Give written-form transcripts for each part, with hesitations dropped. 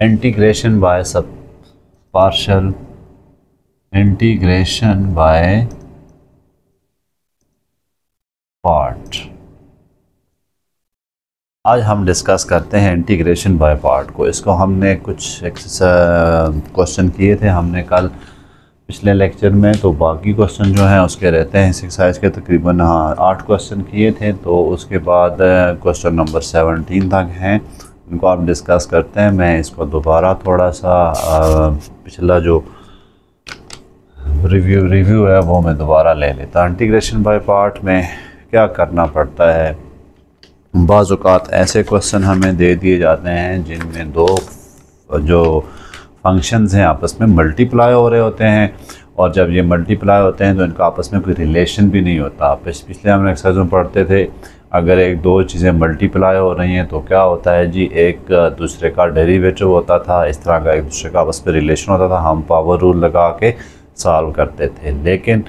Integration by सब partial integration by part. आज हम डिस्कस करते हैं इंटीग्रेशन बाय पार्ट को। इसको हमने कुछ क्वेश्चन किए थे हमने कल पिछले लेक्चर में, तो बाकी क्वेश्चन जो हैं उसके रहते हैं। इस एक्सरसाइज के तकरीबन 8 क्वेश्चन किए थे, तो उसके बाद क्वेश्चन नंबर 17 तक हैं, उनको आप डिस्कस करते हैं। मैं इसको दोबारा थोड़ा सा पिछला जो रिव्यू है वो मैं दोबारा ले लेता। इंटीग्रेशन बाय पार्ट में क्या करना पड़ता है, बाज़ औक़ात ऐसे क्वेश्चन हमें दे दिए जाते हैं जिनमें दो जो फंक्शंस हैं आपस में मल्टीप्लाई हो रहे होते हैं, और जब ये मल्टीप्लाई होते हैं तो इनका आपस में कोई रिलेशन भी नहीं होता। पिछले हम एक्सरसाइज में पढ़ते थे, अगर एक दो चीज़ें मल्टीप्लाई हो रही हैं तो क्या होता है जी, एक दूसरे का डेरिवेटिव होता था, इस तरह का एक दूसरे का आपस में रिलेशन होता था, हम पावर रूल लगा के सॉल्व करते थे। लेकिन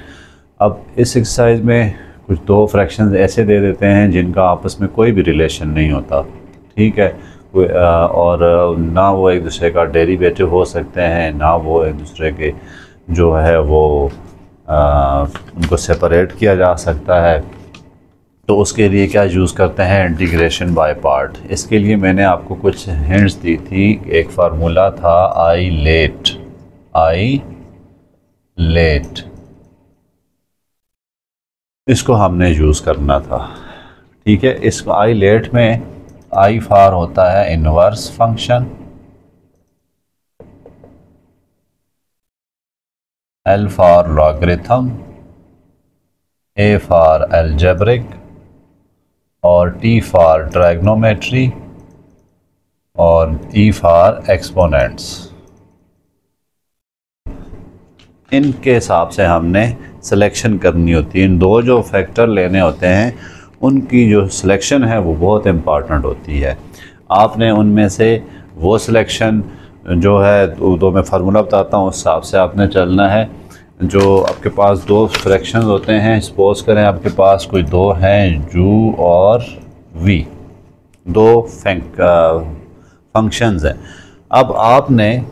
अब इस एक्सरसाइज में कुछ दो फ्रैक्शंस ऐसे दे देते हैं जिनका आपस में कोई भी रिलेशन नहीं होता, ठीक है, और ना वो एक दूसरे का डेरिवेटिव हो सकते हैं, ना वो एक दूसरे के जो है वो उनको सेपरेट किया जा सकता है। तो उसके लिए क्या यूज़ करते हैं, इंटीग्रेशन बाय पार्ट। इसके लिए मैंने आपको कुछ हिंट्स दी थी। एक फार्मूला था आई लेट, इसको हमने यूज़ करना था, ठीक है। इस आई लेट में आई फॉर होता है inverse function, L for logarithm, A for algebraic, और टी फॉर ट्रायग्नोमेट्री, और ई फॉर एक्सपोनेंट्स। इनके हिसाब से हमने सिलेक्शन करनी होती है। इन दो जो फैक्टर लेने होते हैं उनकी जो सिलेक्शन है वो बहुत इम्पॉर्टेंट होती है। आपने उनमें से वो सिलेक्शन जो है, तो मैं फार्मूला बताता हूँ, उस हिसाब से आपने चलना है। जो आपके पास दो फ्रैक्शंस होते हैं, सपोज करें आपके पास कोई दो हैं यू और वी, दो फंक्शंस हैं। अब आपने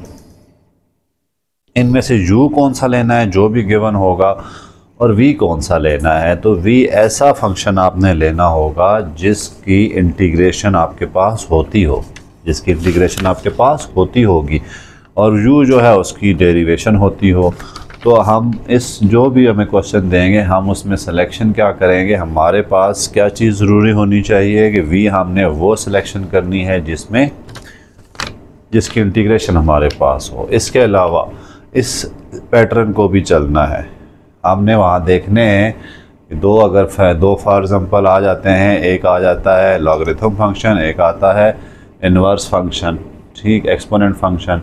इनमें से u कौन सा लेना है जो भी गिवन होगा, और v कौन सा लेना है। तो v ऐसा फंक्शन आपने लेना होगा जिसकी इंटीग्रेशन आपके पास होती होगी, और u जो है उसकी डेरिवेशन होती हो। तो हम इस जो भी हमें क्वेश्चन देंगे हम उसमें सिलेक्शन क्या करेंगे, हमारे पास क्या चीज़ ज़रूरी होनी चाहिए कि v हमने वो सिलेक्शन करनी है जिसकी इंटीग्रेशन हमारे पास हो। इसके अलावा इस पैटर्न को भी चलना है। हमने वहाँ देखने हैं कि दो फॉर एग्जांपल आ जाते हैं, एक आ जाता है लॉगरिथम फंक्शन, एक आता है इनवर्स फंक्शन, ठीक, एक्सपोनेंट फंक्शन।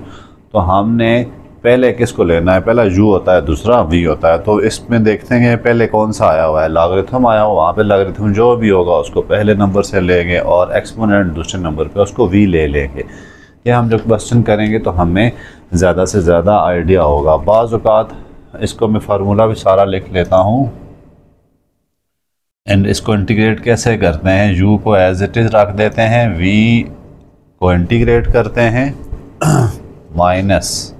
तो हमने पहले किसको लेना है, पहला u होता है, दूसरा v होता है। तो इसमें देखते हैं पहले कौन सा आया हुआ है, लॉगरिथम आया हुआ, वहाँ पे लॉगरिथम जो भी होगा उसको पहले नंबर से लेंगे, और एक्सपोनेंट दूसरे नंबर पे उसको v ले लेंगे। ये हम जब क्वेश्चन करेंगे तो हमें ज़्यादा से ज़्यादा आइडिया होगा। बाज़ औक़ात इसको मैं फार्मूला भी सारा लिख लेता हूँ, एंड इसको इंटीग्रेट कैसे करते हैं, u को एज इट इज़ रख देते हैं, v को इंटीग्रेट करते हैं माइनस,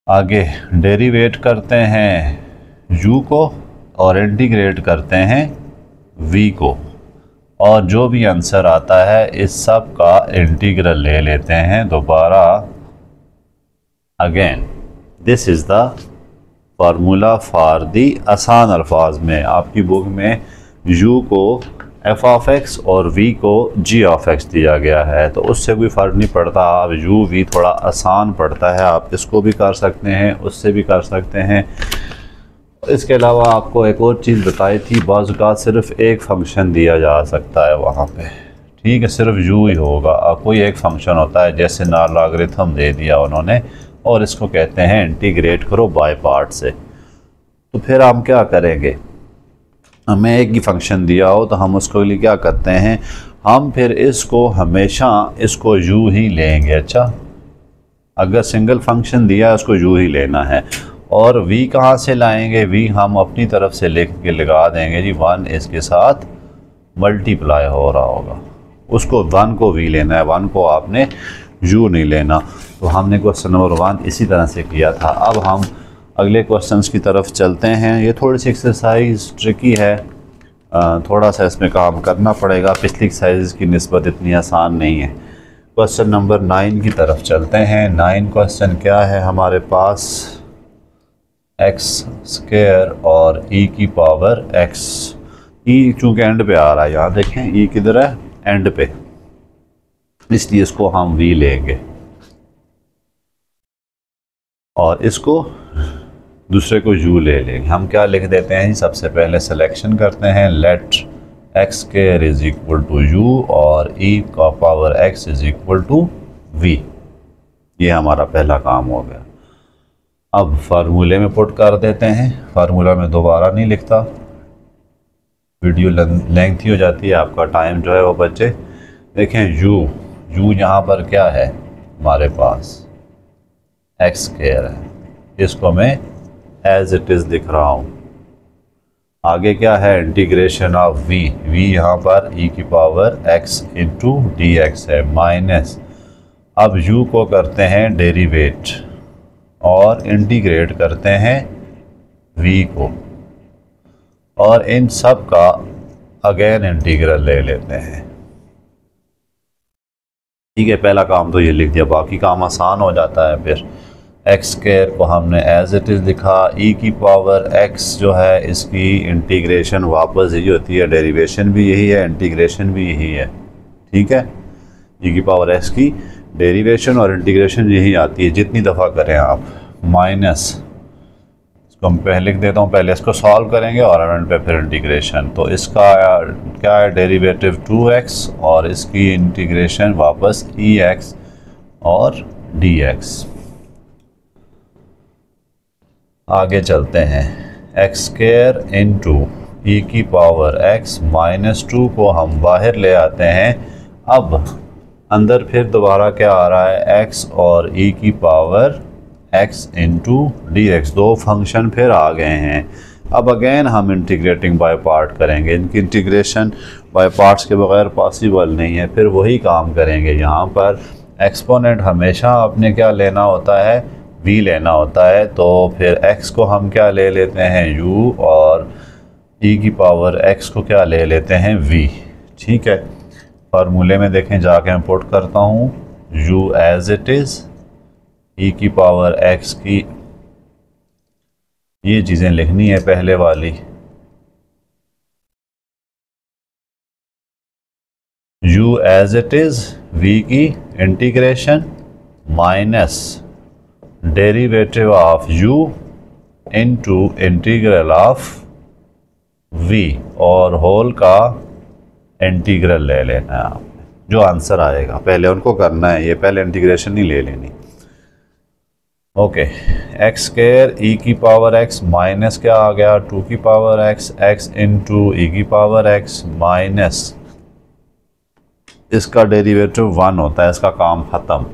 आगे डेरिवेट करते हैं u को और इंटीग्रेट करते हैं v को, और जो भी आंसर आता है इस सब का इंटीग्रल ले लेते हैं दोबारा। Again this is the formula for the आसान अल्फाज में। आपकी बुक में u को f ऑफ x और v को g ऑफ x दिया गया है, तो उससे कोई फ़र्क नहीं पड़ता। आप u v थोड़ा आसान पड़ता है, आप इसको भी कर सकते हैं, उससे भी कर सकते हैं। इसके अलावा आपको एक और चीज़ बताई थी, बाज़ औक़ात सिर्फ एक फ़ंक्शन दिया जा सकता है वहाँ पे, ठीक है, सिर्फ u ही होगा। कोई एक फ़ंक्शन होता है, जैसे ना लॉगरिथम दे दिया उन्होंने, और इसको कहते हैं इंटीग्रेट करो बाय पार्ट से। तो फिर हम क्या करेंगे, हमें एक ही फंक्शन दिया हो तो हम उसके लिए क्या करते हैं, हम फिर इसको हमेशा इसको u ही लेंगे। अच्छा, अगर सिंगल फंक्शन दिया है उसको u ही लेना है, और v कहाँ से लाएंगे, v हम अपनी तरफ से लिख के लगा देंगे जी, 1 इसके साथ मल्टीप्लाई हो रहा होगा, उसको 1 को v लेना है, 1 को आपने यू नहीं लेना। तो हमने क्वेश्चन नंबर 1 इसी तरह से किया था। अब हम अगले क्वेश्चंस की तरफ चलते हैं। ये थोड़ी सी एक्सरसाइज ट्रिकी है, थोड़ा सा इसमें काम करना पड़ेगा, पिछली एक्सरसाइज की निस्बत इतनी आसान नहीं है। क्वेश्चन नंबर 9 की तरफ चलते हैं। 9 क्वेश्चन क्या है हमारे पास, एक्स स्क्वायर और ई की पावर एक्स। ई चूँकि एंड पे आ रहा है, यहाँ देखें ई किधर है, एंड पे, इसलिए इसको हम वी लेंगे और इसको दूसरे को यू ले लेंगे। हम क्या लिख देते हैं, सबसे पहले सिलेक्शन करते हैं, let x square is equal to U और ई का power x is equal to V. ये हमारा पहला काम हो गया। अब फार्मूले में पुट कर देते हैं। फार्मूला में दोबारा नहीं लिखता, वीडियो लेंथी हो जाती है, आपका टाइम जो है वो बचे। देखें यू यहाँ पर क्या है हमारे पास, एक्स स्क्वायर है, इसको मैं एज इट इज़ लिख रहा हूँ। आगे क्या है, इंटीग्रेशन ऑफ वी यहाँ पर ई की power x into D x है, माइनस। अब यू को करते हैं डेरिवेट और इंटीग्रेट करते हैं वी को, और इन सब का अगेन इंटीग्रल ले लेते हैं। ठीक है, पहला काम तो ये लिख दिया, बाकी काम आसान हो जाता है। फिर एक्स स्क्वायर को हमने एज इट इज़ लिखा, ई की पावर एक्स जो है इसकी इंटीग्रेशन वापस यही होती है, डेरिवेशन भी यही है, इंटीग्रेशन भी यही है। ठीक है, ई की पावर एक्स की डेरिवेशन और इंटीग्रेशन यही आती है जितनी दफ़ा करें आप, माइनस। इसको मैं पहले लिख देता हूँ, पहले इसको सॉल्व करेंगे और एंड पे फिर इंटीग्रेशन। तो इसका क्या है, डेरिवेटिव 2x और इसकी इंटीग्रेशन वापस ex और dx। आगे चलते हैं, एक्स स्क्वायर इंटू ई की पावर x माइनस 2 को हम बाहर ले आते हैं। अब अंदर फिर दोबारा क्या आ रहा है, x और e की power x into D x, दो फंक्शन फिर आ गए हैं। अब अगेन हम इंटीग्रेटिंग बाय पार्ट करेंगे, इनकी इंटीग्रेशन बाय पार्ट्स के बगैर पॉसिबल नहीं है। फिर वही काम करेंगे, यहाँ पर एक्सपोनेंट हमेशा आपने क्या लेना होता है, v लेना होता है। तो फिर x को हम क्या ले लेते हैं, u, और e की पावर x को क्या ले लेते हैं, v। ठीक है, फार्मूले में देखें जाके मैं पुट करता हूँ, u एज इट इज़, ई की पावर एक्स की ये चीज़ें लिखनी है पहले वाली, u as it is, v की integration minus derivative of u into integral of v, और होल का इंटीग्रल ले लेना है आपने, जो आंसर आएगा पहले उनको करना है, ये पहले इंटीग्रेशन नहीं ले लेनी। ओके, एक्स स्क्वायर ई की पावर एक्स माइनस क्या आ गया, 2 की पावर एक्स, एक्स इंटू ई की पावर एक्स माइनस, इसका डेरिवेटिव 1 होता है, इसका काम ख़त्म।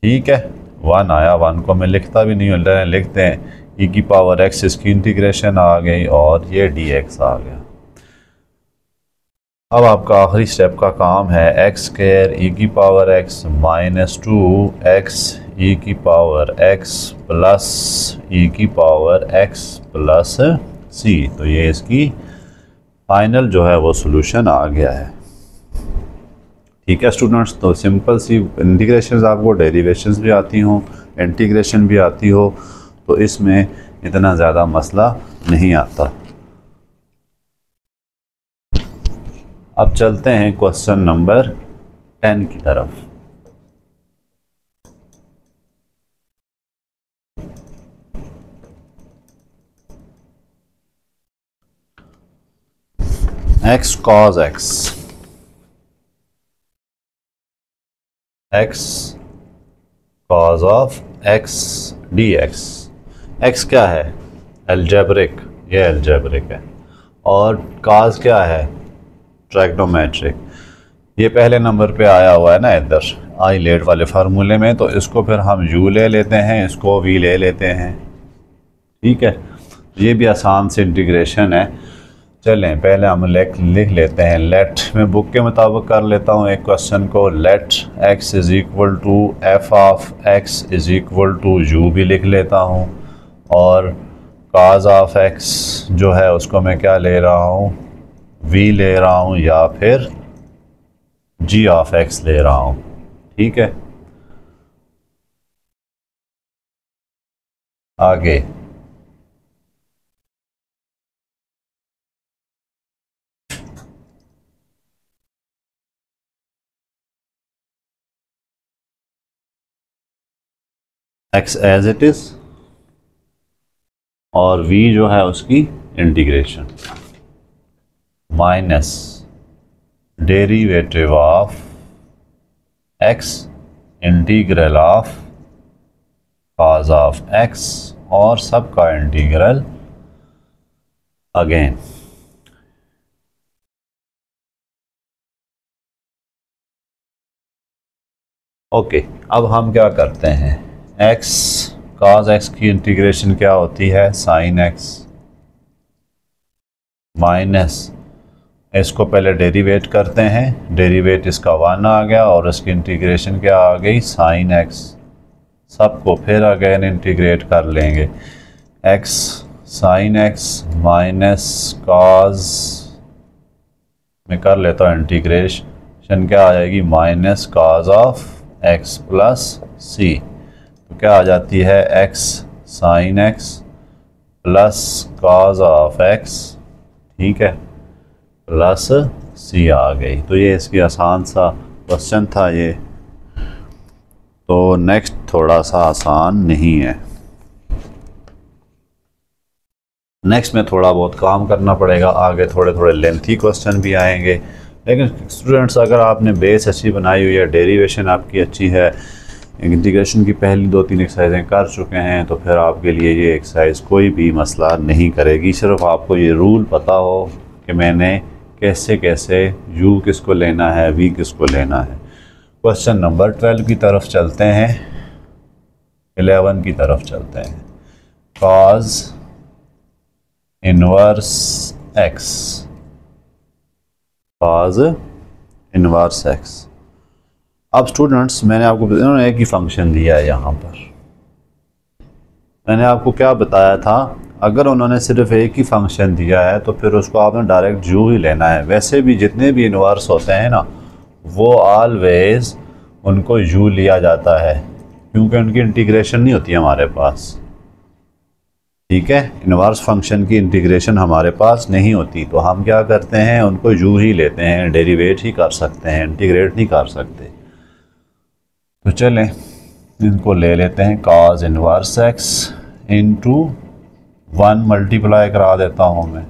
ठीक है, 1 आया, 1 को मैं लिखता भी नहीं हूँ, लिखते हैं ई की पावर एक्स, इसकी इंटीग्रेशन आ गई और ये डी एक्स आ गया। अब आपका आखिरी स्टेप का काम है, एक्स स्क्वायर ई की पावर एक्स माइनस 2 एक्स ई की पावर x प्लस ई की पावर x प्लस सी। तो ये इसकी फाइनल जो है वो सॉल्यूशन आ गया है। ठीक है स्टूडेंट्स, तो सिंपल सी इंटीग्रेशंस, आपको डेरिवेशंस भी आती हों, इंटीग्रेशन भी आती हो, तो इसमें इतना ज़्यादा मसला नहीं आता। अब चलते हैं क्वेश्चन नंबर 10 की तरफ। x cos x, x cos of x dx। x क्या है, एल्जेब्रिक, ये एल्जेब्रिक है, और cos क्या है, ट्रैग्नोमेट्रिक। ये पहले नंबर पे आया हुआ है ना इधर आई लेट वाले फार्मूले में, तो इसको फिर हम u ले लेते हैं, इसको v ले लेते हैं। ठीक है, ये भी आसान से इंटीग्रेशन है। चलें पहले हम लिख लेते हैं लेट, मैं बुक के मुताबिक कर लेता हूँ एक क्वेश्चन को। Let x is equal to F of x is equal to U भी लिख लेता हूँ, और काज ऑफ x जो है उसको मैं क्या ले रहा हूँ, v ले रहा हूँ, या फिर g ऑफ x ले रहा हूँ। ठीक है, आगे x एज इट इज़ और v जो है उसकी integration minus derivative of x integral of cause of x और सब का इंटीग्रल अगेन। ओके, अब हम क्या करते हैं, x काज x की इंटीग्रेशन क्या होती है, साइन x माइनस, इसको पहले डेरिवेट करते हैं, डेरिवेट इसका 1 आ गया और इसकी इंटीग्रेशन क्या आ गई, साइन x, सबको फिर अगेन इंटीग्रेट कर लेंगे, x sine x minus cos, मैं कर लेता हूँ इंटीग्रेशन, क्या आ जाएगी, minus cos of x plus c, तो क्या आ जाती है, x sine x plus cos of x, ठीक है, प्लस c आ गई। तो ये इसकी आसान सा क्वेश्चन था ये। तो नेक्स्ट थोड़ा सा आसान नहीं है, नेक्स्ट में थोड़ा बहुत काम करना पड़ेगा, आगे थोड़े थोड़े लेंथी क्वेश्चन भी आएंगे। लेकिन स्टूडेंट्स अगर आपने बेस अच्छी बनाई हुई है, डेरिवेशन आपकी अच्छी है, इंटीग्रेशन की पहली 2-3 एक्सरसाइजें कर चुके हैं, तो फिर आपके लिए ये एक्सरसाइज कोई भी मसला नहीं करेगी। सिर्फ आपको ये रूल पता हो कि मैंने कैसे कैसे u किसको लेना है, v किसको लेना है। क्वेश्चन नंबर 12 की तरफ चलते हैं, 11 की तरफ चलते हैं। cos inverse x, cos inverse x। अब स्टूडेंट्स मैंने आपको इन्होंने एक ही फंक्शन दिया है, यहाँ पर मैंने आपको क्या बताया था, अगर उन्होंने सिर्फ एक ही फंक्शन दिया है तो फिर उसको आपने डायरेक्ट u ही लेना है। वैसे भी जितने भी इनवर्स होते हैं ना, वो ऑलवेज उनको u लिया जाता है, क्योंकि उनकी इंटीग्रेशन नहीं होती हमारे पास। ठीक है, इनवर्स फंक्शन की इंटीग्रेशन हमारे पास नहीं होती, तो हम क्या करते हैं, उनको u ही लेते हैं, डेरिवेट ही कर सकते हैं, इंटीग्रेट नहीं कर सकते। तो चलें इनको ले लेते हैं, cos inverse x into 1 multiply करा देता हूँ मैं,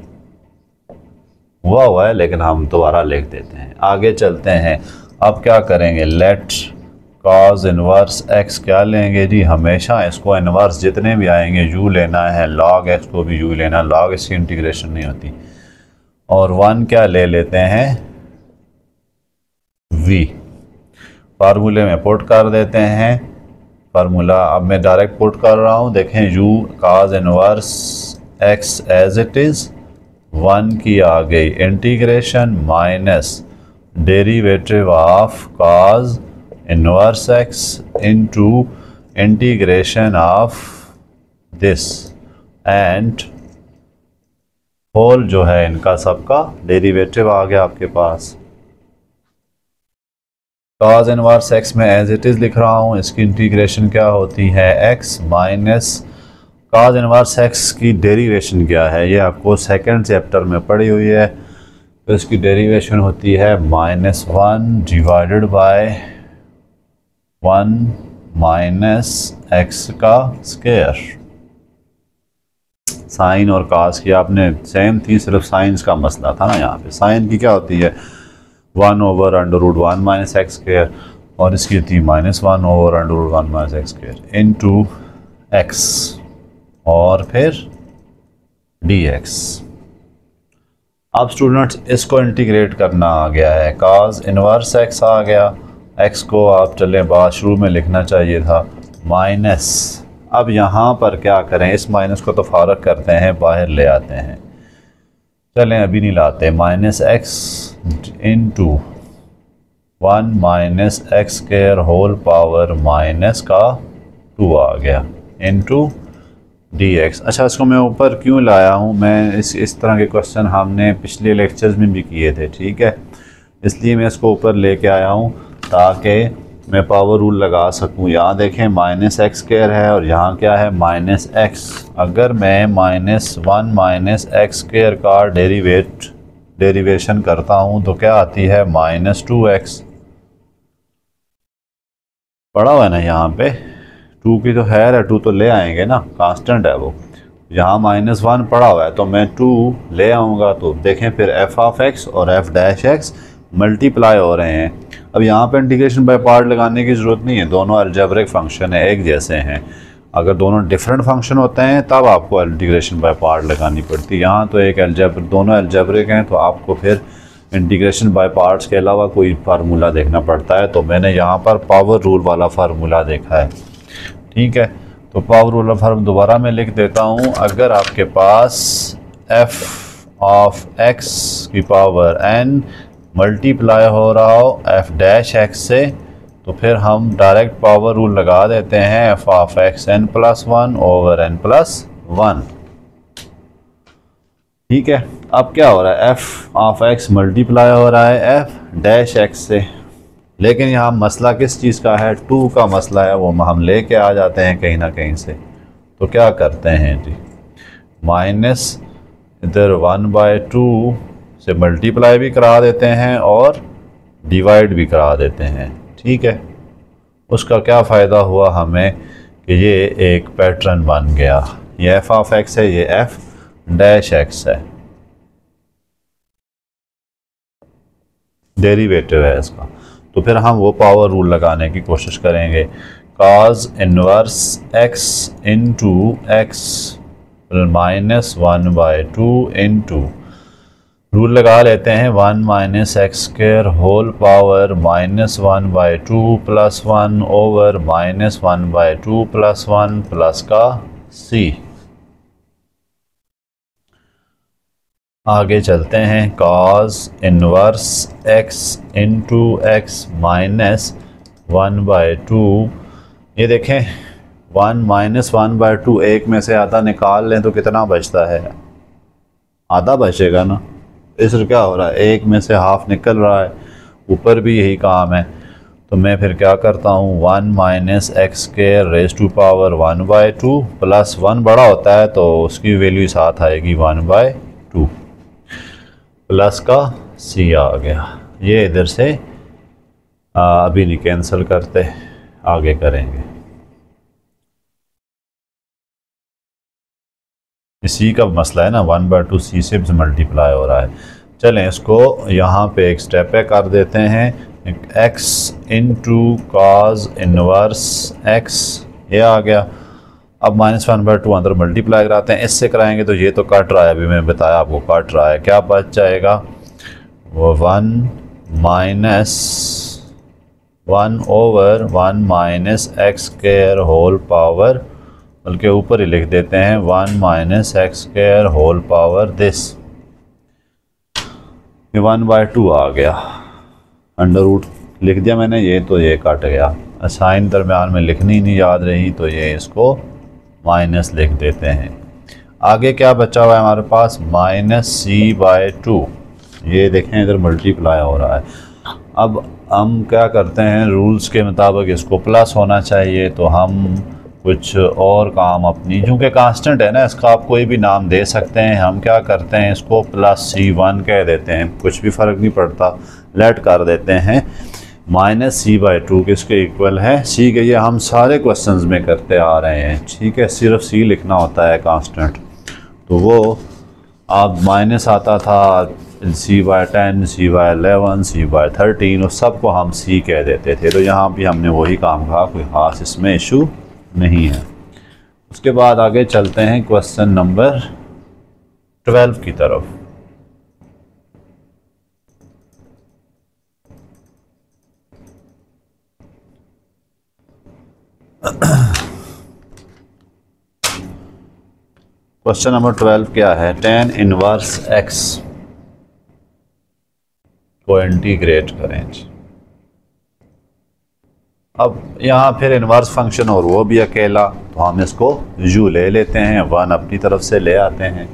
हुआ है लेकिन हम दोबारा लिख देते हैं। आगे चलते हैं, अब क्या करेंगे, लेट cos इनवर्स x क्या लेंगे जी, हमेशा इसको इनवर्स जितने भी आएंगे u लेना है, log x को भी u लेना, log इसकी इंटीग्रेशन नहीं होती, और 1 क्या ले लेते हैं, v, फार्मूले में पुट कर देते हैं, फार्मूला अब मैं डायरेक्ट पुट कर रहा हूँ, देखें u cos inverse x as it is 1 की आ गई, integration minus derivative of cos inverse x into integration of this and whole जो है इनका सबका डेरिवेटिव आ गया आपके पास। cos इनवर्स x में एज इट इज़ लिख रहा हूँ, इसकी इंटीग्रेशन क्या होती है, x minus cos inverse x की डेरिवेशन क्या है, ये आपको सेकंड चैप्टर में पढ़ी हुई है। तो इसकी डेरिवेशन होती है -1 डिवाइडेड बाय 1 माइनस x का स्क्वायर। साइन और cos की आपने सेम थी, सिर्फ साइंस का मसला था ना, यहाँ पे साइन की क्या होती है 1 ओवर √1 माइनस एक्स स्क्वायर, और इसकी थी -1 over √1 minus x square into x और फिर dx। अब स्टूडेंट्स इसको इंटीग्रेट करना आ गया है, cos इनवर्स x आ गया, x को आप चले बात शुरू में लिखना चाहिए था माइनस। अब यहाँ पर क्या करें, इस माइनस को तो फारक करते हैं, बाहर ले आते हैं। चलें अभी नहीं लाते, minus x into 1 minus x square whole power minus का 2 आ गया इंटू डी एक्स। अच्छा, इसको मैं ऊपर क्यों लाया हूँ, मैं इस तरह के क्वेश्चन हमने पिछले लेक्चर्स में भी किए थे, ठीक है, इसलिए मैं इसको ऊपर लेके आया हूँ ताकि मैं पावर रूल लगा सकूँ। यहाँ देखें माइनस एक्स स्क्वायर है और यहाँ क्या है माइनस एक्स। अगर मैं -1 माइनस एक्स स्क्वायर का डेरिवेशन करता हूँ तो क्या आती है -2x। पढ़ा हुआ है ना यहाँ पे, 2 की तो है 2 तो ले आएंगे ना, कांस्टेंट है वो। यहाँ -1 पड़ा हुआ है तो मैं 2 ले आऊँगा, तो देखें फिर f ऑफ x और f डैश x मल्टीप्लाई हो रहे हैं। अब यहाँ पे इंटीग्रेशन बाय पार्ट लगाने की ज़रूरत नहीं है, दोनों अलजेब्रिक फंक्शन है, एक जैसे हैं। अगर दोनों डिफरेंट फंक्शन होते हैं तब आपको इंटीग्रेशन बाय पार्ट लगानी पड़ती है। यहाँ तो एक दोनों अलजेब्रिक हैं तो आपको फिर इंटीग्रेशन बाय पार्ट्स के अलावा कोई फार्मूला देखना पड़ता है। तो मैंने यहाँ पर पावर रूल वाला फार्मूला देखा है, ठीक है। तो पावर रूल वाला फार्मूला दोबारा मैं लिख देता हूँ। अगर आपके पास f ऑफ x की पावर n मल्टीप्लाई हो रहा हो f डैश x से, तो फिर हम डायरेक्ट पावर रूल लगा देते हैं f of x n+1 over n+1, ठीक है। अब क्या हो रहा है, f ऑफ x मल्टीप्लाई हो रहा है f डैश x से, लेकिन यहाँ मसला किस चीज़ का है, 2 का मसला है, वो हम लेके आ जाते हैं कहीं ना कहीं से। तो क्या करते हैं जी, माइनस इधर 1/2 से मल्टीप्लाई भी करा देते हैं और डिवाइड भी करा देते हैं, ठीक है। उसका क्या फ़ायदा हुआ हमें कि ये एक पैटर्न बन गया, ये f ऑफ x है, ये f डैश x है, डेरिवेटिव है इसका। तो फिर हम वो पावर रूल लगाने की कोशिश करेंगे, cos inverse x into x -1/2 into rule लगा लेते हैं 1 minus x square whole power -1/2 +1 over -1/2 +1 plus का c। आगे चलते हैं, cos inverse x into x -1/2। ये देखें 1 -1/2, एक में से आधा निकाल लें तो कितना बचता है, आधा बचेगा ना। इस क्या हो रहा है, एक में से हाफ निकल रहा है, ऊपर भी यही काम है। तो मैं फिर क्या करता हूँ, 1 minus x square raise to power 1/2 +1 बड़ा होता है तो उसकी वैल्यू साथ आएगी 1/2 प्लस का c आ गया। ये इधर से अभी नहीं कैंसिल करते, आगे करेंगे। सी का मसला है ना, 1/2 सी से मल्टीप्लाई हो रहा है। चलें इसको यहाँ पे एक स्टेप पे कर देते हैं, x into cos inverse x, ये आ गया। अब -1/2 अंदर मल्टीप्लाई कराते हैं, इससे कराएंगे तो ये तो कट रहा है, अभी मैं बताया आपको कट रहा है। क्या बच जाएगा, वो 1 over 1 minus x square whole power, बल्कि ऊपर ही लिख देते हैं 1 minus x square whole power this, ये 1/2 आ गया। अंडर रूट लिख दिया मैंने, ये तो ये कट गया। साइन दरम्यान में लिखनी नहीं याद रही तो ये इसको माइनस लिख देते हैं। आगे क्या बचा हुआ है हमारे पास, -c/2। ये देखें इधर मल्टीप्लाई हो रहा है। अब हम क्या करते हैं, रूल्स के मुताबिक इसको प्लस होना चाहिए, तो हम कुछ और काम अपनी, क्योंकि कांस्टेंट है ना, इसका आप कोई भी नाम दे सकते हैं। हम क्या करते हैं, इसको +c1 कह देते हैं, कुछ भी फ़र्क नहीं पड़ता, लेट कर देते हैं। -c/2 किसके इक्वल है, c के। ये हम सारे क्वेश्चंस में करते आ रहे हैं, ठीक है। सिर्फ c लिखना होता है कांस्टेंट, तो वो आप माइनस आता था c/10, c/11, c/13, और सबको हम c कह देते थे। तो यहाँ भी हमने वही काम कहा, कोई ख़ास इसमें इशू नहीं है। उसके बाद आगे चलते हैं क्वेश्चन नंबर 12 की तरफ। क्वेश्चन नंबर 12 क्या है, tan इनवर्स x। को इंटीग्रेट करें। अब यहाँ फिर इन्वर्स फंक्शन और वो भी अकेला, तो हम इसको u ले लेते हैं, 1 अपनी तरफ से ले आते हैं।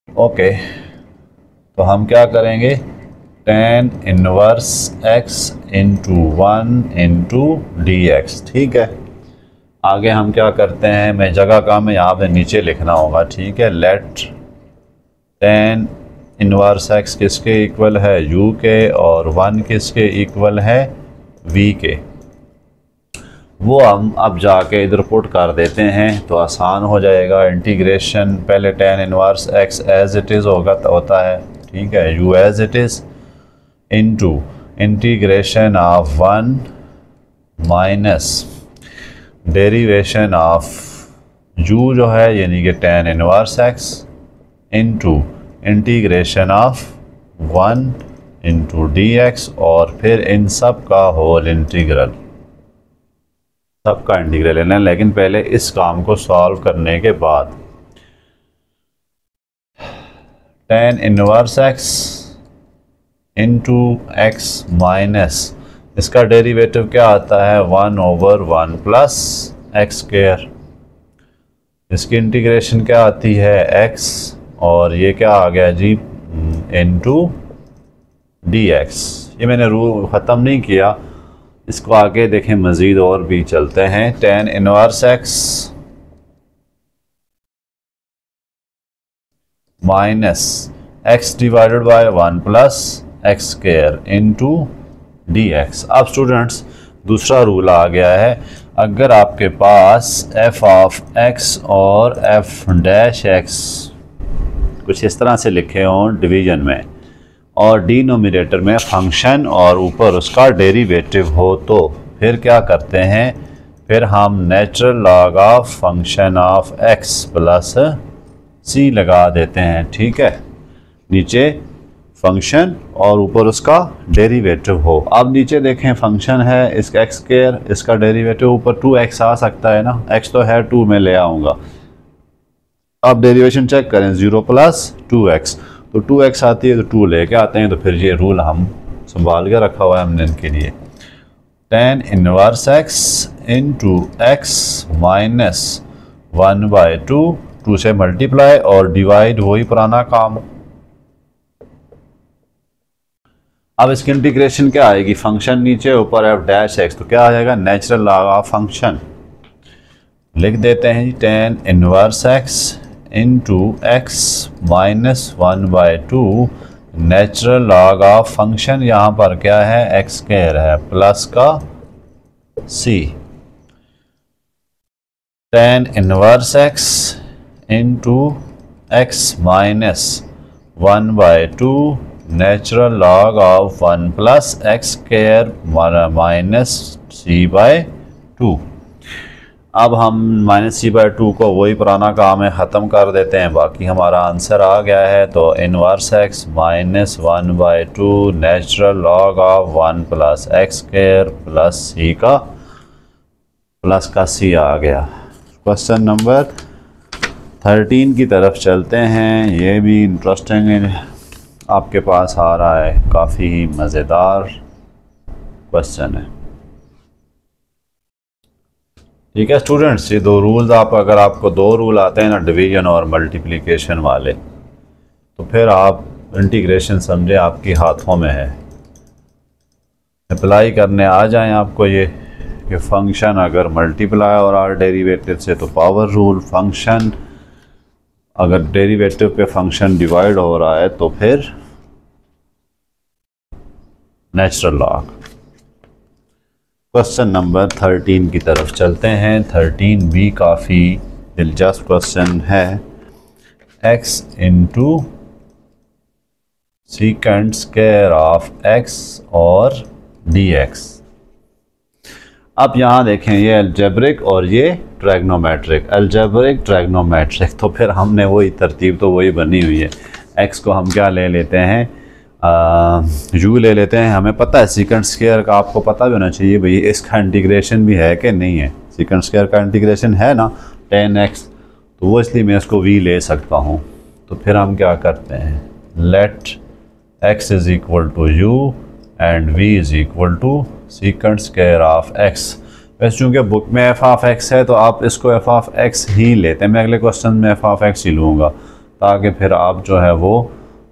ओके, तो हम क्या करेंगे, tan inverse x into 1 into D x. ठीक है, आगे हम क्या करते हैं, मैं जगह का मैं यहाँ पे नीचे लिखना होगा। ठीक है, लेट tan इनवर्स x किसके इक्वल है, u के, और 1 किसके इक्वल है, v के। वो हम अब जाके इधर पुट कर देते हैं तो आसान हो जाएगा इंटीग्रेशन। पहले tan inverse x as it is होता है। ठीक है, u as it is into integration of 1 minus derivation of u जो है यानी कि tan inverse x into integration of 1 into D X, और फिर इन सब का होल इंटीग्रल, सबका इंटीग्रल लेना है। लेकिन पहले इस काम को सॉल्व करने के बाद tan inverse x into x minus इसका डेरिवेटिव क्या आता है, 1/1 प्लस एक्स स्क्वायर। इसकी इंटीग्रेशन क्या आती है, x, और ये क्या आ गया जी, इंटू डी एक्स। ये मैंने रूल ख़त्म नहीं किया, इसको आगे देखें, मज़ीद और भी चलते हैं। tan inverse x minus x divided by 1 plus x square into D x. अब स्टूडेंट्स दूसरा रूल आ गया है, अगर आपके पास f ऑफ x और f डैश x कुछ इस तरह से लिखे हों डिवीज़न में, और डिनोमिनेटर में फंक्शन और ऊपर उसका डेरिवेटिव हो, तो फिर क्या करते हैं, फिर हम natural log of function of x plus c लगा देते हैं। ठीक है, नीचे फंक्शन और ऊपर उसका डेरिवेटिव हो। अब नीचे देखें, फंक्शन है इसका एक्स स्क्वायर, इसका डेरिवेटिव ऊपर 2x आ सकता है ना, x तो है 2 में ले आऊँगा। अब डेरिवेशन चेक करें, 0 प्लस 2x, तो 2x आती है तो 2 लेके आते हैं। तो फिर ये रूल हम संभाल के रखा हुआ है हमने इनके लिए, tan inverse x into x minus 1/2, 2 से मल्टीप्लाई और डिवाइड, वही पुराना काम। अब इसकी इंटीग्रेशन क्या आएगी, फंक्शन नीचे ऊपर f डैश x, तो क्या आ जाएगा, नेचुरल लॉग ऑफ फंक्शन। लिख देते हैं जी, tan inverse x into x minus 1/2 natural log of function, यहाँ पर क्या है, एक्स स्क्वायर है प्लस का c। tan inverse x into x minus 1/2 natural log of 1 plus x square minus c/2। अब हम -c/2 को वही पुराना काम है ख़त्म कर देते हैं, बाकी हमारा आंसर आ गया है। तो inverse x minus 1/2 natural log of 1 plus x square plus c का प्लस का c आ गया। क्वेश्चन नंबर 13 की तरफ चलते हैं। ये भी इंटरेस्टिंग आपके पास आ रहा है, काफ़ी मज़ेदार क्वेश्चन है। ठीक है स्टूडेंट्स, ये 2 रूल्स अगर आपको 2 रूल आते हैं ना, डिवीजन और मल्टीप्लिकेशन वाले, तो फिर आप इंटीग्रेशन समझे आपके हाथों में है। अप्लाई करने आ जाएं आपको ये कि फंक्शन अगर मल्टीप्लाई और आर डेरिवेटिव से तो पावर रूल, फंक्शन अगर डेरिवेटिव पे फंक्शन डिवाइड हो रहा है तो फिर नेचुरल लॉग। क्वेश्चन नंबर 13 की तरफ चलते हैं। 13 भी काफ़ी दिलचस्प क्वेश्चन है। x into second square of x और dx। अब यहाँ देखें, ये अलजेब्रिक और ये ट्रैग्नोमेट्रिक, अलजेब्रिक ट्रैग्नोमेट्रिक, तो फिर हमने वही तरतीब तो वही बनी हुई है। x को हम क्या ले लेते हैं, u ले लेते हैं। हमें पता है सेकंड स्क्वायर का, आपको पता भी होना चाहिए भाई इसका इंटीग्रेशन भी है कि नहीं है। सेकंड स्क्वायर का इंटीग्रेशन है ना 10x, तो वो इसलिए मैं इसको v ले सकता हूँ। तो फिर हम क्या करते हैं, let x is equal to u and v is equal to secant square of x। वैसे चूँकि बुक में एफ ऑफ एक्स है तो आप इसको एफ ऑफ एक्स ही लेते हैं। मैं अगले क्वेश्चन में एफ ऑफ एक्स ही लूँगा ताकि फिर आप जो है वो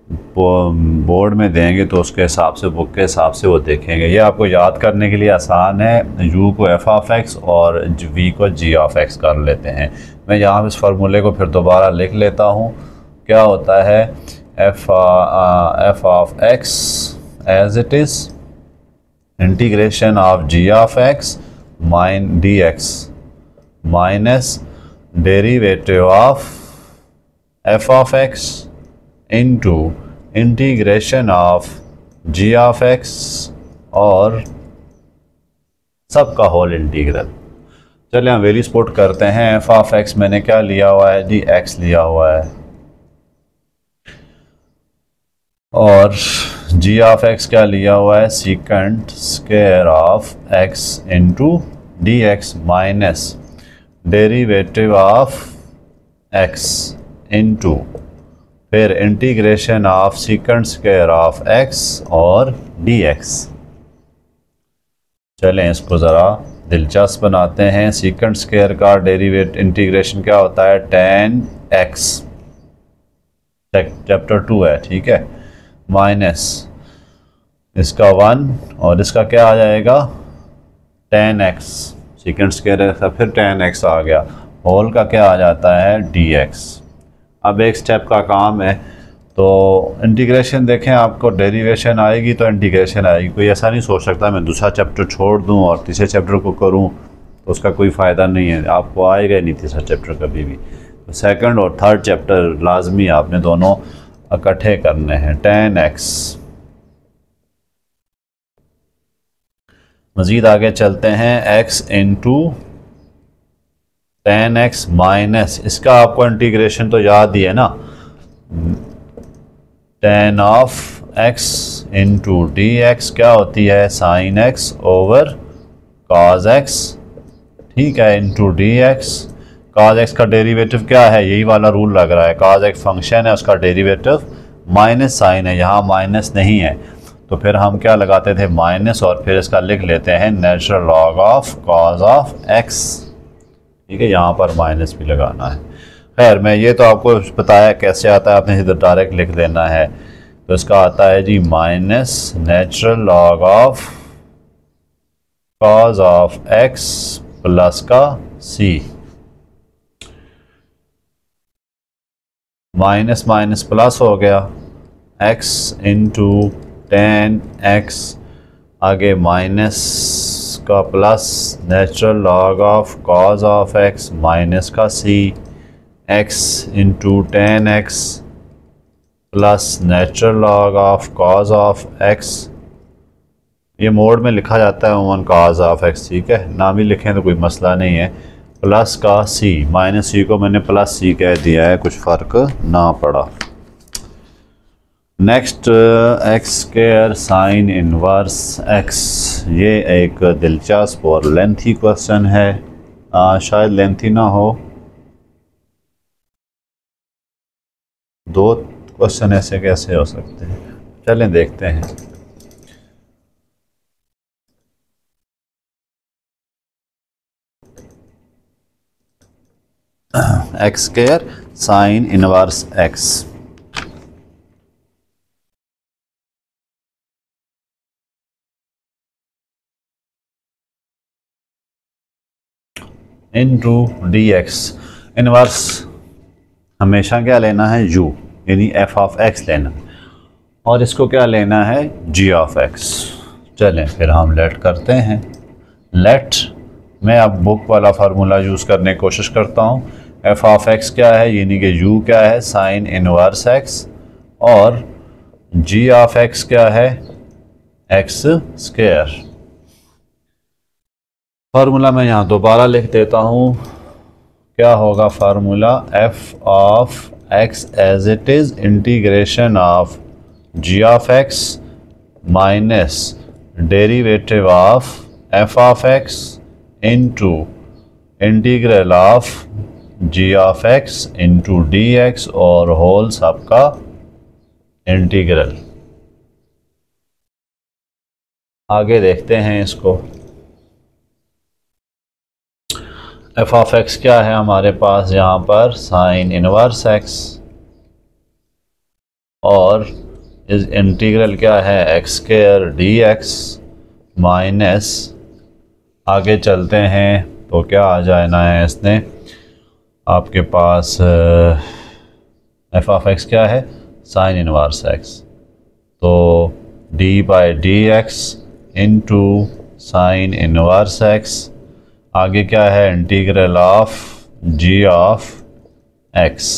बोर्ड में देंगे तो उसके हिसाब से, बुक के हिसाब से वो देखेंगे। ये आपको याद करने के लिए आसान है। u को एफ ऑफ एक्स और v को g ऑफ एक्स कर लेते हैं। मैं यहाँ इस फार्मूले को फिर दोबारा लिख लेता हूँ। क्या होता है F of X as it is integration of g of X mine D x minus derivative of F of x into integration of G of x और सबका होल इंटीग्रल। चलिए हम वैल्यूज पुट करते हैं। एफ ऑफ एक्स मैंने क्या लिया हुआ है जी, एक्स लिया हुआ है, और जी ऑफ एक्स क्या लिया हुआ है, secant square of x into D x minus derivative of x into फिर integration of secant square of x और डी एक्स। चलें इसको ज़रा दिलचस्प बनाते हैं। सीकेंट स्क्वायर का डेरिवेट इंटीग्रेशन क्या होता है, tan x, चैप्टर 2 है, ठीक है, माइनस इसका 1 और इसका क्या आ जाएगा tan x, सीकेंट स्क्वायर का फिर tan x आ गया, होल का क्या आ जाता है dx। अब एक स्टेप का काम है तो इंटीग्रेशन देखें, आपको डेरिवेशन आएगी तो इंटीग्रेशन आएगी। कोई ऐसा नहीं सोच सकता मैं दूसरा चैप्टर छोड़ दूं और तीसरे चैप्टर को करूं तो उसका कोई फ़ायदा नहीं है, आपको आएगा नहीं तीसरा चैप्टर कभी भी। तो सेकंड और थर्ड चैप्टर लाजमी आपने दोनों इकट्ठे करने हैं। tan x, मज़ीद आगे चलते हैं, x into tan x minus इसका आपको इंटीग्रेशन तो याद ही है ना, tan of x into D x क्या होती है sin x over cos x, ठीक है, into D x. cos x का डेरिवेटिव क्या है, यही वाला रूल लग रहा है, cos x फंक्शन है, उसका डेरिवेटिव माइनस साइन है, यहाँ माइनस नहीं है तो फिर हम क्या लगाते थे माइनस और फिर इसका लिख लेते हैं natural log of cos of x, ठीक है, यहाँ पर माइनस भी लगाना है। खैर मैं ये तो आपको बताया कैसे आता है, आपने इधर डायरेक्ट लिख देना है। तो इसका आता है जी minus natural log of cos of x plus का c, माइनस माइनस प्लस हो गया, x इंटू tan x, आगे माइनस का plus natural log of cos of x minus का c, x into tan x plus natural log of cos of x। ये mode में लिखा जाता है ओवन cos ऑफ x, ठीक है, ना भी लिखें तो कोई मसला नहीं है, प्लस का c, माइनस c को मैंने प्लस c कह दिया है, कुछ फ़र्क ना पड़ा। Next x square sine inverse x, ये एक दिलचस्प और लेंथी क्वेश्चन है, शायद लेंथी ना हो, दो क्वेश्चन ऐसे कैसे हो सकते हैं, चलें देखते हैं। X square sine inverse x, into D x. Inverse हमेशा क्या लेना है, u यानी f ऑफ x लेना, और इसको क्या लेना है, g ऑफ x। चलें फिर हम लेट करते हैं। लेट मैं अब बुक वाला फार्मूला यूज़ करने की कोशिश करता हूँ। f ऑफ x क्या है, यानी कि u क्या है, साइन इनवर्स x, और g ऑफ x क्या है, x स्क्वायर। फार्मूला मैं यहाँ दोबारा लिख देता हूँ, क्या होगा formula, f of x as it is integration of g of x minus derivative of f of x into integral of g of x into D X और होल सबका इंटीग्रल। आगे देखते हैं इसको। एफ ऑफ एक्स क्या है हमारे पास यहाँ पर, साइन इनवर्स एक्स, और इस इंटीग्रल क्या है, x square D x minus, आगे चलते हैं तो क्या आ जाना है इसने आपके पास, एफ ऑफ एक्स क्या है, साइन इनवर्स एक्स, तो D by D X into sine inverse X, आगे क्या है, integral of G of X,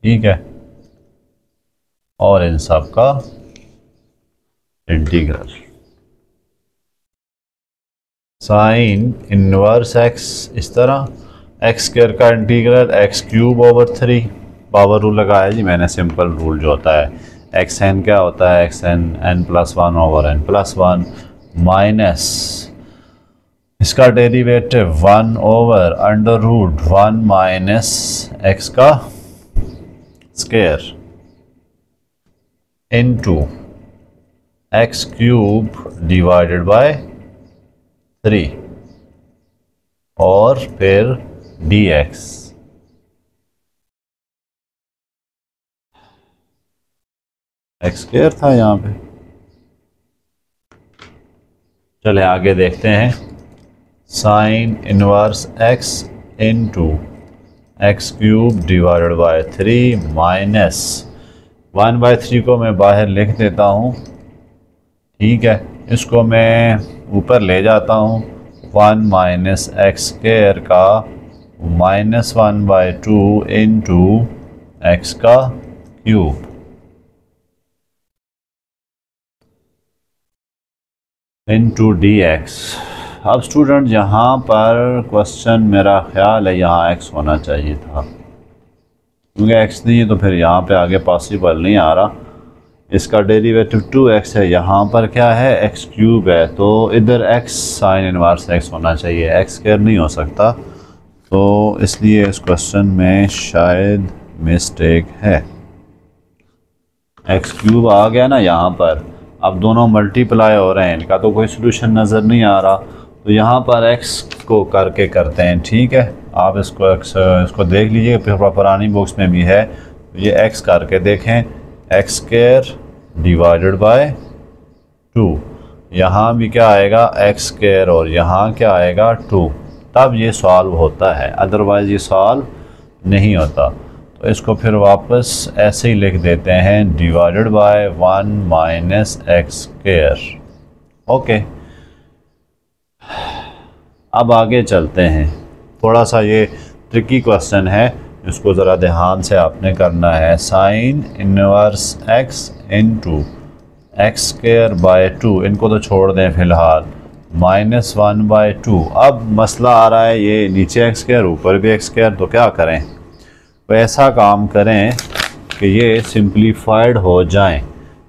ठीक है, और इन सब का इंटीग्रल। साइन इनवर्स एक्स इस तरह, एक्स स्क्वायर का integral x cube over 3, power rule लगाया जी मैंने, सिंपल रूल जो होता है, एक्स एन क्या होता है, x n n plus one over n plus one, minus इसका derivative 1 over under root 1 minus x का square into x cube divided by 3 और फिर डी एक्स। एक्स स्क्वायर था यहाँ पे। चले आगे देखते हैं, sign inverse x into x cube divided by 3 minus 1/3 को मैं बाहर लिख देता हूँ, ठीक है, इसको मैं ऊपर ले जाता हूँ, 1 माइनस एक्स स्क्वायर का -1/2 इंटू एक्स का क्यूब इंटू डी एक्स। अब स्टूडेंट यहाँ पर क्वेश्चन मेरा ख्याल है यहाँ एक्स होना चाहिए था, क्योंकि एक्स नहीं है तो फिर यहाँ पे आगे पॉसिबल नहीं आ रहा। इसका डेरिवेटिव 2x है, यहाँ पर क्या है, एक्स क्यूब है, तो इधर x साइन इनवर्स x होना चाहिए, एक्स स्क्वायर नहीं हो सकता, तो इसलिए इस क्वेश्चन में शायद मिस्टेक है। एक्स क्यूब आ गया ना यहाँ पर, अब दोनों मल्टीप्लाई हो रहे हैं, इनका तो कोई सोल्यूशन नज़र नहीं आ रहा, तो यहाँ पर x को करके करते हैं, ठीक है, आप इसको देख लीजिए, फिर पुरानी बुक्स में भी है, ये x करके देखें, एक्स स्क्वायर डिवाइडेड बाय 2, यहाँ भी क्या आएगा एक्स स्क्वायर और यहाँ क्या आएगा 2, तब ये सॉल्व होता है, अदरवाइज़ ये सॉल्व नहीं होता। तो इसको फिर वापस ऐसे ही लिख देते हैं, divided by 1 minus x square. Okay, अब आगे चलते हैं, थोड़ा सा ये ट्रिकी क्वेश्चन है, इसको ज़रा ध्यान से आपने करना है। Sine inverse x into x square by 2, इनको तो छोड़ दें फ़िलहाल, -1/2। अब मसला आ रहा है ये नीचे एक्स स्क्वायर ऊपर भी एक्स स्क्वायर, तो क्या करें, तो ऐसा काम करें कि ये सिंप्लीफाइड हो जाएं।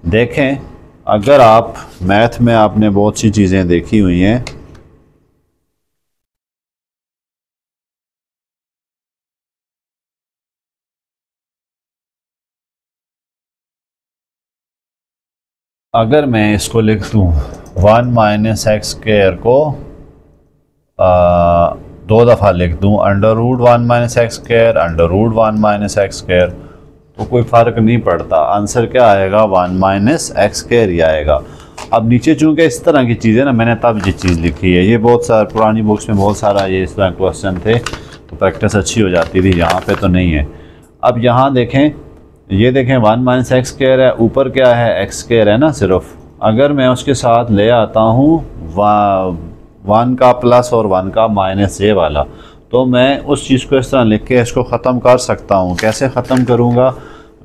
देखें, अगर आप मैथ में आपने बहुत सी चीज़ें देखी हुई हैं, अगर मैं इसको लिख दूँ 1 माइनस एक्स स्क्वायर को 2 दफ़ा लिख दूँ, under root 1 minus x square, under root 1 minus x square, तो कोई फ़र्क नहीं पड़ता, आंसर क्या आएगा 1 माइनस एक्स स्क्वायर ही आएगा। अब नीचे चूँकि इस तरह की चीज़ें ना, मैंने तब ये चीज़ लिखी है, ये बहुत सारा पुरानी बुक्स में बहुत सारा ये इस तरह क्वेश्चन थे, तो प्रैक्टिस अच्छी हो जाती थी, यहाँ पे तो नहीं है। अब यहाँ देखें, ये देखें 1 माइनस एक्स स्क्वायर है, ऊपर क्या है एक्स स्क्वायर है ना सिर्फ, अगर मैं उसके साथ ले आता हूँ 1 का प्लस और 1 का माइनस ये वाला, तो मैं उस चीज़ को इस तरह लिख के इसको ख़त्म कर सकता हूँ। कैसे ख़त्म करूँगा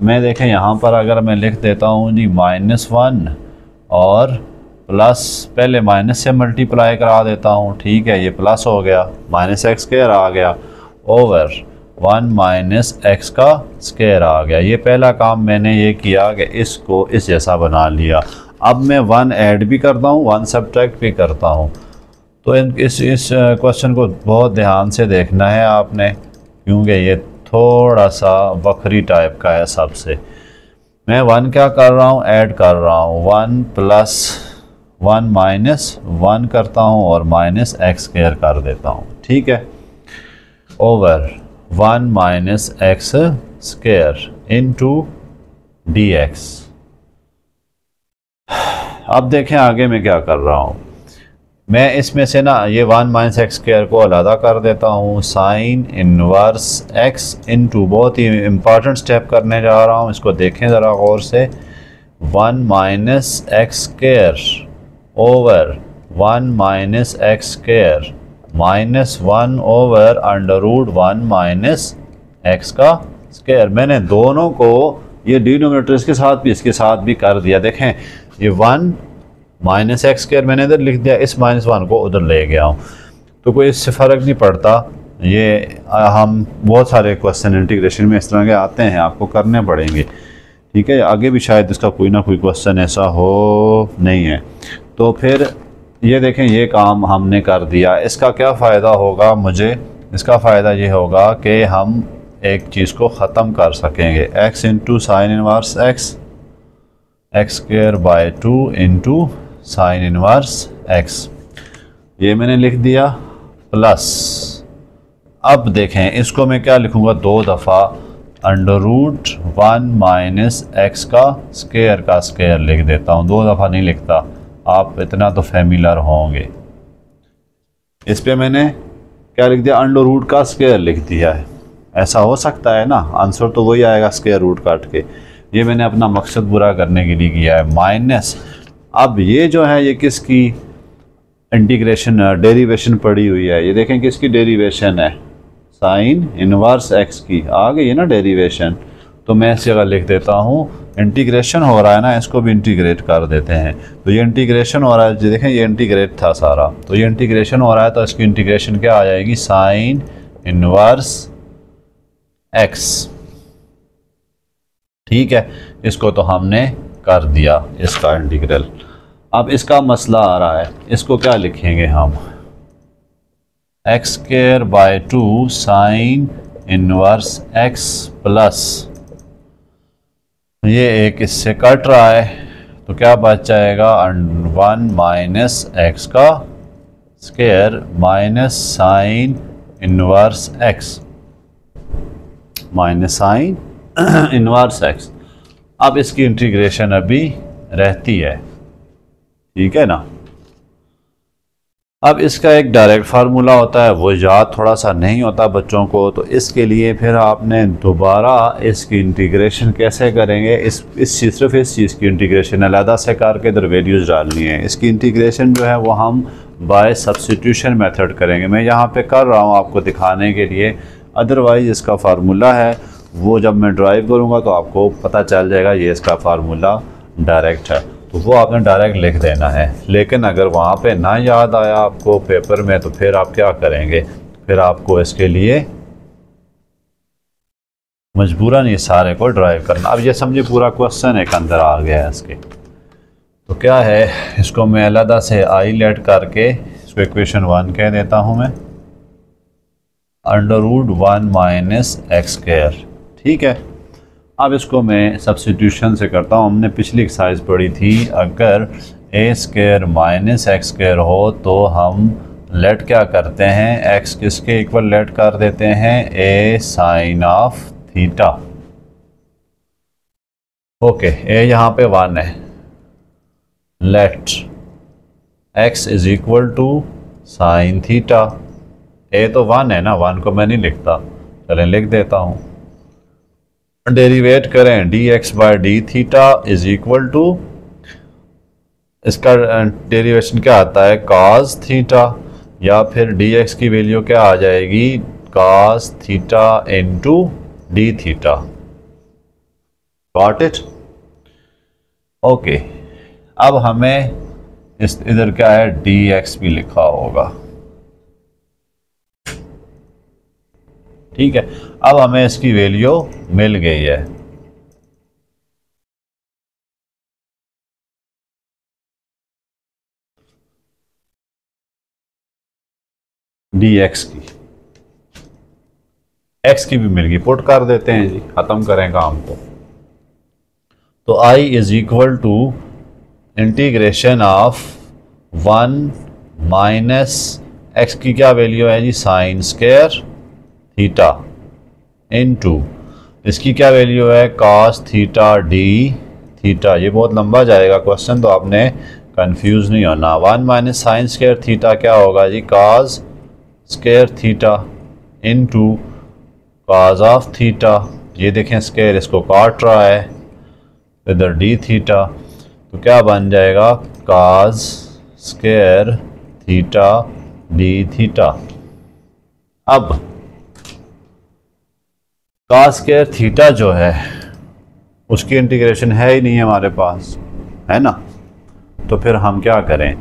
मैं, देखें यहाँ पर अगर मैं लिख देता हूँ जी -1 और प्लस, पहले माइनस से मल्टीप्लाई करा देता हूँ, ठीक है, ये प्लस हो गया, माइनस एक्स स्क्वायर आ गया, ओवर 1 माइनस एक्स का स्क्वायर आ गया। ये पहला काम मैंने ये किया कि इसको इस जैसा बना लिया। अब मैं 1 ऐड भी करता हूँ, 1 सब्ट्रैक्ट भी करता हूँ, तो इस क्वेश्चन को बहुत ध्यान से देखना है आपने, क्योंकि ये थोड़ा सा वक्री टाइप का है सबसे। मैं 1 क्या कर रहा हूँ, ऐड कर रहा हूँ, 1 प्लस 1 माइनस 1 करता हूँ और माइनस एक्स स्क्वायर कर देता हूँ, ठीक है, over 1 minus x square into D x. अब देखें आगे मैं क्या कर रहा हूँ, मैं इसमें से ना ये 1 माइनस एक्स स्क्वायर को अलग कर देता हूँ, साइन इनवर्स एक्स इनटू, बहुत ही इम्पॉर्टेंट स्टेप करने जा रहा हूँ, इसको देखें ज़रा गौर से, 1 minus x square over 1 minus x square minus 1 over under root 1 minus x का स्क्वायर। मैंने दोनों को ये डिनोमिनेटर इसके साथ भी इसके साथ भी कर दिया। देखें ये 1 माइनस एक्स स्क्वायर मैंने इधर लिख दिया, इस माइनस 1 को उधर ले गया हूँ, तो कोई इससे फ़र्क नहीं पड़ता। ये हम बहुत सारे क्वेश्चन इंटीग्रेशन में इस तरह के आते हैं, आपको करने पड़ेंगे, ठीक है। आगे भी शायद इसका कोई ना कोई क्वेश्चन ऐसा हो, नहीं है तो फिर ये देखें ये काम हमने कर दिया। इसका क्या फ़ायदा होगा मुझे, इसका फ़ायदा ये होगा कि हम एक चीज़ को ख़त्म कर सकेंगे, x into sine inverse x, x square by 2 into sine inverse x, ये मैंने लिख दिया, प्लस अब देखें इसको मैं क्या लिखूँगा, 2 दफ़ा अंडर रूट 1 माइनस एक्स का स्क्वायर लिख देता हूँ, 2 दफ़ा नहीं लिखता, आप इतना तो फैमिलर होंगे। इस पे मैंने क्या लिख दिया, अंडर रूट का स्क्वायर लिख दिया है। ऐसा हो सकता है ना, आंसर तो वही आएगा स्क्वायर रूट काट के। ये मैंने अपना मकसद पूरा करने के लिए किया है, माइनस अब ये जो है ये किसकी इंटीग्रेशन डेरिवेशन पड़ी हुई है, ये देखें किसकी डेरिवेशन है, साइन इनवर्स एक्स की आ गई है ना डेरिवेशन। तो मैं इस जगह लिख देता हूँ, इंटीग्रेशन हो रहा है ना, इसको भी इंटीग्रेट कर देते हैं। तो ये इंटीग्रेशन हो रहा है, देखें ये इंटीग्रेट था सारा, तो ये इंटीग्रेशन हो रहा है, तो इसकी इंटीग्रेशन क्या आ जाएगी, साइन इनवर्स एक्स, ठीक है। इसको तो हमने कर दिया इसका इंटीग्रल। अब इसका मसला आ रहा है, इसको क्या लिखेंगे हम, x square by 2 sign inverse X plus, ये एक इससे कट रहा है तो क्या बच जाएगा, 1 माइनस एक्स का square minus sine inverse x minus sine inverse x. अब इसकी इंटीग्रेशन अभी रहती है, ठीक है ना। अब इसका एक डायरेक्ट फार्मूला होता है, वो याद थोड़ा सा नहीं होता बच्चों को, तो इसके लिए फिर आपने दोबारा इसकी इंटीग्रेशन कैसे करेंगे, सिर्फ इस चीज़ की इंटीग्रेशन अलहदा से करके इधर वैल्यूज़ डालनी है। इसकी इंटीग्रेशन जो है वो हम बाय सब्स्टिट्यूशन मेथड करेंगे। मैं यहाँ पे कर रहा हूँ आपको दिखाने के लिए, अदरवाइज़ इसका फार्मूला है वो जब मैं ड्राइव करूँगा तो आपको पता चल जाएगा ये इसका फार्मूला डायरेक्ट है, तो वो आपने डायरेक्ट लिख देना है। लेकिन अगर वहाँ पे ना याद आया आपको पेपर में, तो फिर आप क्या करेंगे, फिर आपको इसके लिए मजबूरन ये सारे को ड्राइव करना। अब ये समझिए पूरा क्वेश्चन एक अंदर आ गया है इसके, तो क्या है, इसको मैं अलहदा से आई लेट करके इसको इक्वेशन 1 कह देता हूँ मैं, under root 1 minus x square, ठीक है। अब इसको मैं सब्स्टिट्यूशन से करता हूँ। हमने पिछली एक्सरसाइज पढ़ी थी, अगर ए स्क्वायर माइनस एक्स स्क्वायर हो तो हम लेट क्या करते हैं, एक्स किसके इक्वल लेट कर देते हैं, a sine of theta. Okay, a यहाँ पे 1 है, let x is equal to sine theta. A तो 1 है ना, 1 को मैं नहीं लिखता, चलें लिख देता हूँ। डेरिवेट करें, D X by D theta is equal to, इसका डेरिवेशन क्या आता है, कॉस थीटा, या फिर डी एक्स की वैल्यू क्या आ जाएगी, cos theta into D theta. Got it, okay. अब हमें इस इधर क्या है, डी एक्स भी लिखा होगा, ठीक है। अब हमें इसकी वैल्यू मिल गई है, डी एक्स की, एक्स की भी मिल गई, पुट कर देते हैं जी, खत्म करें काम को। तो I is equal to integration of 1 minus x की क्या वैल्यू है जी, साइन स्क्वायर थीटा, इनटू इसकी क्या वैल्यू है, कॉस थीटा डी थीटा। ये बहुत लंबा जाएगा क्वेश्चन, तो आपने कंफ्यूज नहीं होना। 1 माइनस साइन स्क्वायर थीटा क्या होगा जी, cos square theta into cos of theta. ये देखें स्क्वायर इसको काट रहा है, इधर डी थीटा, तो क्या बन जाएगा, cos square theta D theta. अब कॉस स्क्वायर थीटा जो है उसकी इंटीग्रेशन है ही नहीं हमारे पास, है ना, तो फिर हम क्या करें,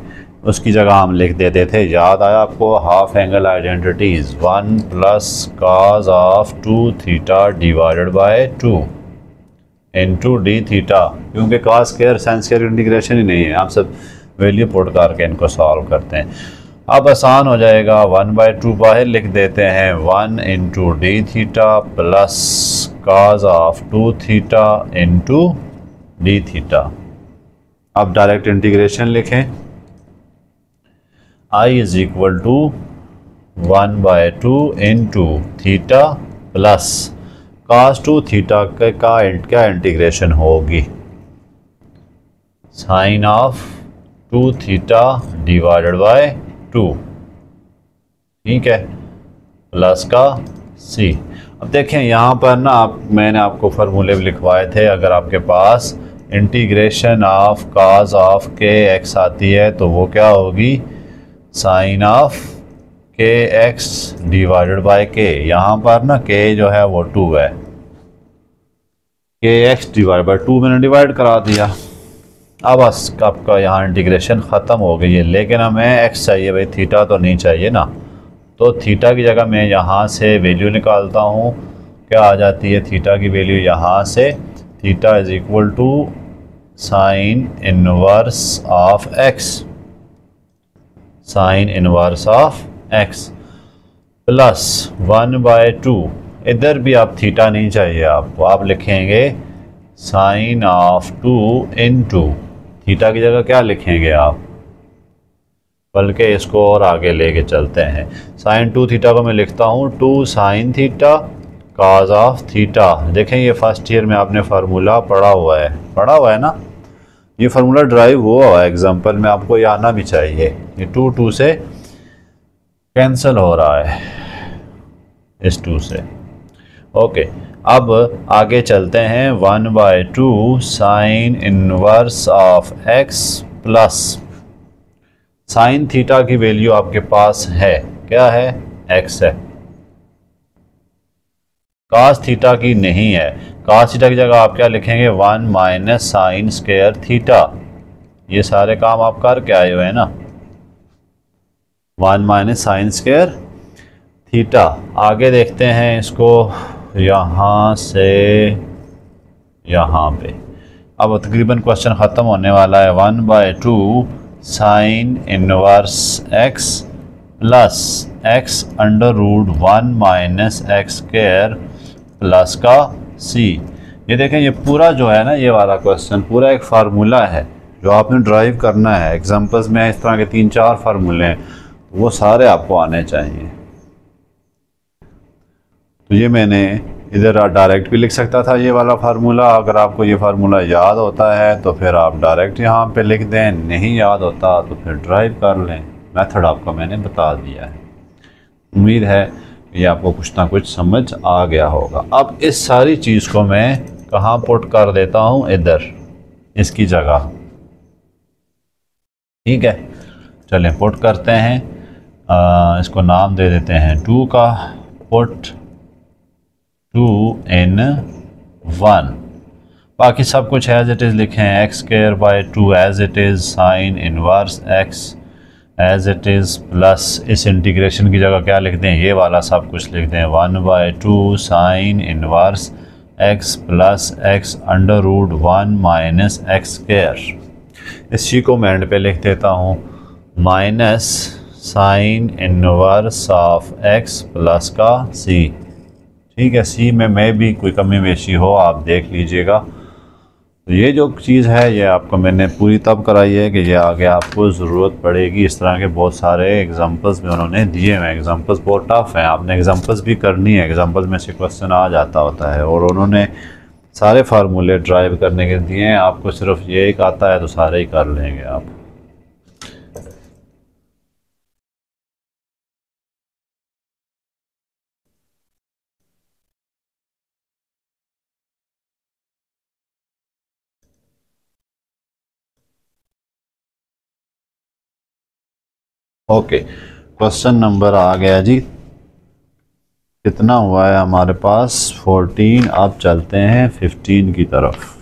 उसकी जगह हम लिख देते थे, याद आया आपको, half angle identities 1 plus cos of 2 theta divided by 2 into d theta, क्योंकि cos square sine square integration ही नहीं है, आप सब वैल्यू पुट करके इनको सॉल्व करते हैं। अब आसान हो जाएगा, 1/2 बाहर लिख देते हैं, 1 into D theta plus cos of 2 theta into D theta. अब डायरेक्ट इंटीग्रेशन लिखें, I is equal to 1/2 into theta plus cos 2 theta का क्या इंटीग्रेशन होगी, sine of 2 theta divided by 2, ठीक है, प्लस का सी। अब देखें यहाँ पर ना, मैंने आपको फार्मूले भी लिखवाए थे, अगर आपके पास इंटीग्रेशन ऑफ कॉस ऑफ के एक्स आती है तो वो क्या होगी, साइन ऑफ के एक्स डिवाइडेड बाय के। यहाँ पर ना के जो है वो 2 है, के एक्स डिवाइड बाय 2 मैंने डिवाइड करा दिया। अब आपका यहाँ इंटीग्रेशन ख़त्म हो गई है, लेकिन हमें एक्स चाहिए भाई, थीटा तो नहीं चाहिए ना, तो थीटा की जगह मैं यहाँ से वैल्यू निकालता हूँ, क्या आ जाती है थीटा की वैल्यू यहाँ से, theta is equal to sine inverse of X, sine inverse of X plus 1/2, इधर भी आप थीटा नहीं चाहिए आपको, आप लिखेंगे साइन ऑफ 2 इंटू, थीटा की जगह क्या लिखेंगे आप, बल्कि इसको और आगे लेके चलते हैं, साइन 2 थीटा को मैं लिखता हूँ 2 sine theta cos of theta. देखें ये फर्स्ट ईयर में आपने फार्मूला पढ़ा हुआ है ना, ये फार्मूला ड्राइव हुआ है एग्जाम्पल में, आपको ये आना भी चाहिए। ये 2 से कैंसिल हो रहा है इस 2 से, ओके। अब आगे चलते हैं, 1/2 sine inverse of X plus sine theta की वैल्यू आपके पास है, क्या है, एक्स है, कॉस थीटा की नहीं है, कॉस थीटा की जगह आप क्या लिखेंगे, 1 माइनस साइन स्क्वायर थीटा। ये सारे काम आप करके आए हुए हैं ना, 1 माइनस साइन स्क्वायर थीटा। आगे देखते हैं इसको, यहाँ से यहाँ पे, अब तकरीबन क्वेश्चन ख़त्म होने वाला है। 1/2 sine inverse X plus X under root 1 minus x square plus का सी। ये देखें, ये पूरा जो है ना, ये वाला क्वेश्चन पूरा एक फार्मूला है जो आपने ड्राइव करना है। एग्जाम्पल्स में इस तरह के 3-4 फार्मूले हैं, वो सारे आपको आने चाहिए। तो ये मैंने इधर डायरेक्ट भी लिख सकता था ये वाला फार्मूला, अगर आपको ये फार्मूला याद होता है तो फिर आप डायरेक्ट यहाँ पे लिख दें, नहीं याद होता तो फिर ड्राइव कर लें। मेथड आपको मैंने बता दिया है, उम्मीद है ये आपको कुछ ना कुछ समझ आ गया होगा। अब इस सारी चीज़ को मैं कहाँ पुट कर देता हूँ, इधर इसकी जगह, ठीक है। चलें पुट करते हैं, इसको नाम दे देते हैं 2 का, पुट 2 in 1। बाकी सब कुछ एज इट इज़ लिखें, X square by 2 as it is, sine inverse X as it is, plus इस इंटीग्रेशन की जगह क्या लिख दें, ये वाला सब कुछ लिख दें, 1/2 sine inverse X plus X under root 1 minus x square. इस सी को मैं एंड पे लिख देता हूँ, minus sine inverse of X plus का सी, ठीक है। सी में भी कोई कमी बेशी हो आप देख लीजिएगा, तो ये जो चीज़ है ये आपको मैंने पूरी तब कराई है कि ये आगे आपको ज़रूरत पड़ेगी। इस तरह के बहुत सारे एग्जांपल्स भी उन्होंने दिए हुए हैं। एग्जांपल्स बहुत टफ हैं, आपने एग्जांपल्स भी करनी है, एग्जांपल्स में से क्वेश्चन आ जाता होता है। और उन्होंने सारे फार्मूले ड्राइव करने के दिए हैं, आपको सिर्फ ये एक आता है तो सारे ही कर लेंगे आप। ओके, क्वेश्चन नंबर आ गया जी। कितना हुआ है हमारे पास? 14। अब चलते हैं 15 की तरफ।